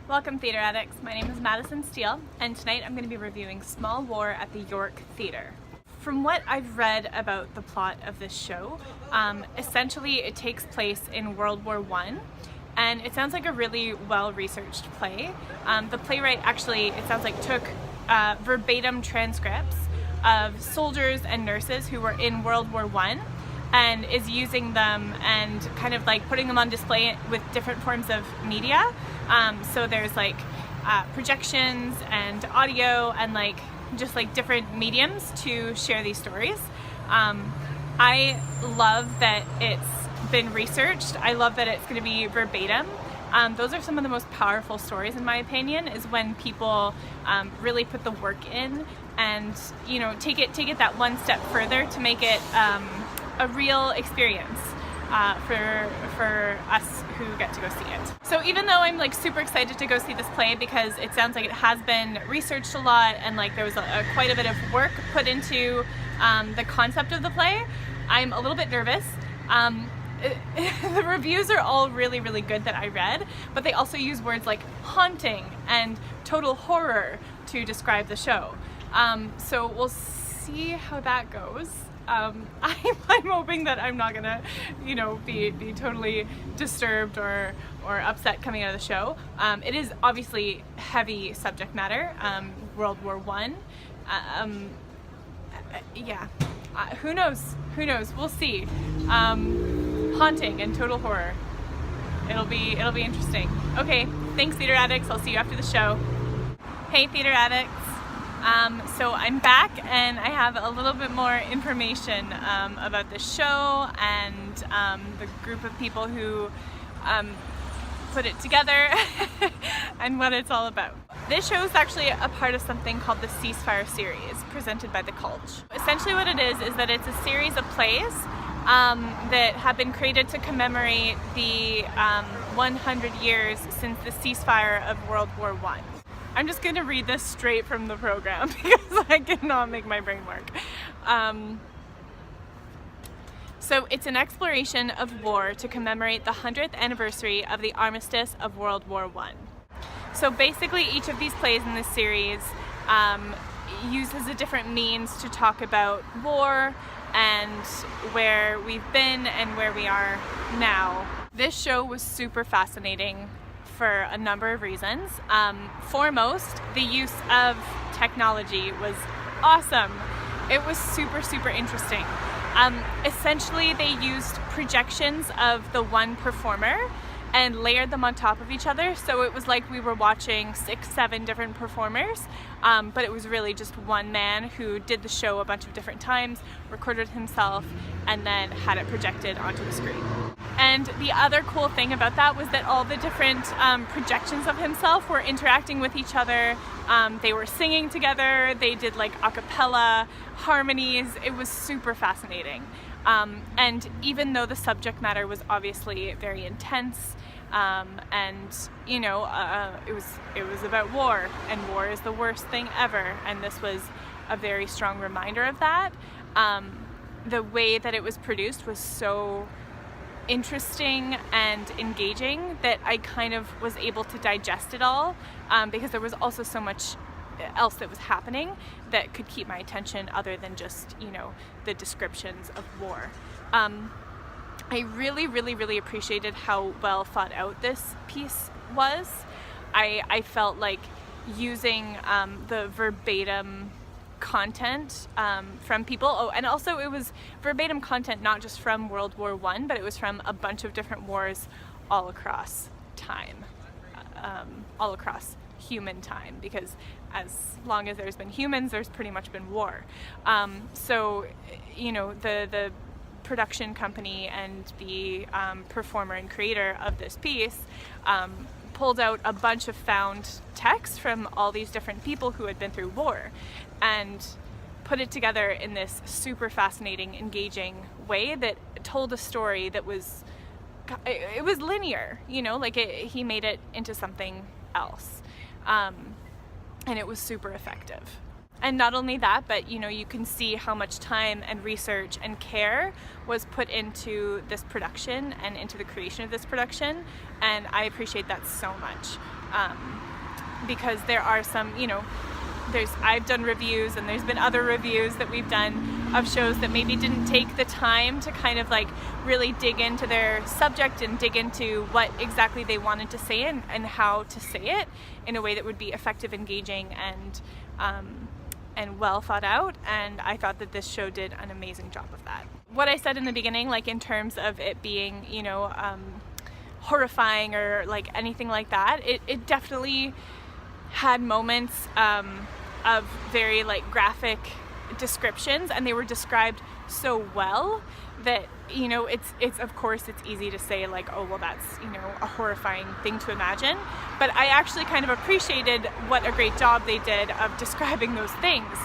Welcome, theatre addicts. My name is Madison Steele, and tonight I'm going to be reviewing Small War at the York Theatre. From what I've read about the plot of this show, essentially it takes place in World War I, and it sounds like a really well-researched play. The playwright actually, it sounds like, took verbatim transcripts of soldiers and nurses who were in World War I and is using them and kind of like putting them on display with different forms of media. So there's like projections and audio and like just like different mediums to share these stories. I love that it's been researched. I love that it's going to be verbatim. Those are some of the most powerful stories, in my opinion, is when people really put the work in and, you know, take it that one step further to make it a real experience for us who get to go see it. So even though I'm like super excited to go see this play because it sounds like it has been researched a lot and like there was quite a bit of work put into the concept of the play, I'm a little bit nervous. The reviews are all really, really good that I read, but they also use words like haunting and total horror to describe the show. So we'll see how that goes. I'm hoping that I'm not gonna, you know, be totally disturbed or upset coming out of the show. It is obviously heavy subject matter, World War I. Yeah, who knows? Who knows? We'll see. Haunting and total horror. It'll be interesting. Okay, thanks, theater addicts. I'll see you after the show. Hey, theater addicts. So I'm back and I have a little bit more information about the show and the group of people who put it together and what it's all about. This show is actually a part of something called the Ceasefire series presented by The Cultch. Essentially what it is that it's a series of plays that have been created to commemorate the 100 years since the ceasefire of World War I. I'm just going to read this straight from the program because I cannot make my brain work. So it's an exploration of war to commemorate the 100th anniversary of the armistice of World War I. So basically each of these plays in this series uses a different means to talk about war and where we've been and where we are now. This show was super fascinating for a number of reasons. Foremost, the use of technology was awesome. It was super, super interesting. Essentially, they used projections of the one performer and layered them on top of each other, so it was like we were watching 6, 7 different performers, but it was really just one man who did the show a bunch of different times, recorded himself, and then had it projected onto the screen. And the other cool thing about that was that all the different projections of himself were interacting with each other. They were singing together, they did like a cappella harmonies. It was super fascinating. And even though the subject matter was obviously very intense, and you know, it was about war, and war is the worst thing ever, and this was a very strong reminder of that. The way that it was produced was so interesting and engaging that I kind of was able to digest it all, because there was also so much else that was happening that could keep my attention other than just, you know, the descriptions of war. I really, really, really appreciated how well thought out this piece was. I felt like using the verbatim content from people, and also it was verbatim content not just from World War I, but it was from a bunch of different wars all across time, all across human time, because as long as there's been humans, there's pretty much been war. So, you know, the production company and the performer and creator of this piece pulled out a bunch of found texts from all these different people who had been through war and put it together in this super fascinating, engaging way that told a story that was, it was linear, you know, like he made it into something else. And it was super effective. And not only that, but you know, you can see how much time and research and care was put into this production and into the creation of this production, and I appreciate that so much. because there are some, I've done reviews and there's been other reviews that we've done of shows that maybe didn't take the time to kind of like really dig into their subject and dig into what exactly they wanted to say and how to say it in a way that would be effective, engaging, and well thought out. And I thought that this show did an amazing job of that. What I said in the beginning, like in terms of it being, horrifying or like anything like that, it definitely had moments of very like graphic descriptions, and they were described so well that it's of course it's easy to say like, oh well, that's a horrifying thing to imagine, but I actually kind of appreciated what a great job they did of describing those things,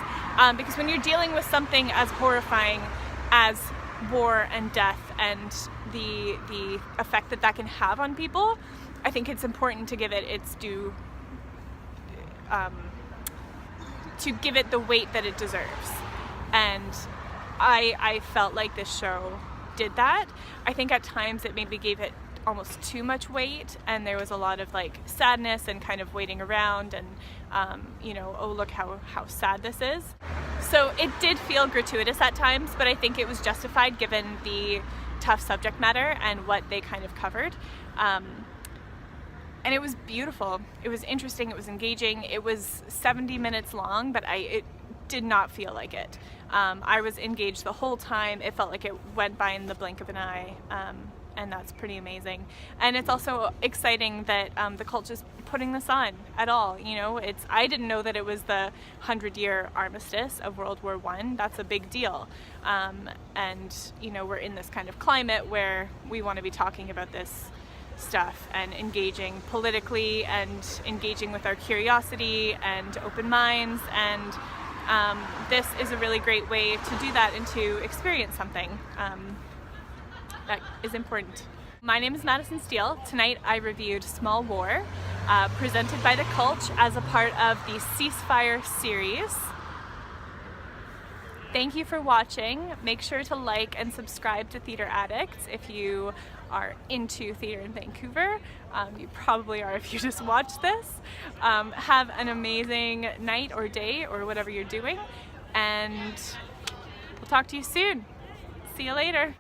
because when you're dealing with something as horrifying as war and death and the effect that can have on people, I think it's important to give it its due, to give it the weight that it deserves. And I felt like this show did that. I think at times it maybe gave it almost too much weight, and there was a lot of like sadness and kind of waiting around and oh look how sad this is. So it did feel gratuitous at times, but I think it was justified given the tough subject matter and what they kind of covered. And it was beautiful. It was interesting. It was engaging. It was 70 minutes long, but it did not feel like it. I was engaged the whole time. It felt like it went by in the blink of an eye, and that's pretty amazing. And it's also exciting that the cult is putting this on at all. I didn't know that it was the 100-year armistice of World War I. That's a big deal. And we're in this kind of climate where we want to be talking about this stuff and engaging politically and engaging with our curiosity and open minds, and this is a really great way to do that and to experience something that is important. My name is Madison Steele. Tonight I reviewed Small War, presented by The Cult as a part of the Ceasefire series. Thank you for watching. Make sure to like and subscribe to Theatre Addicts if you are into theatre in Vancouver. You probably are if you just watch this. Have an amazing night or day or whatever you're doing, and we'll talk to you soon. See you later.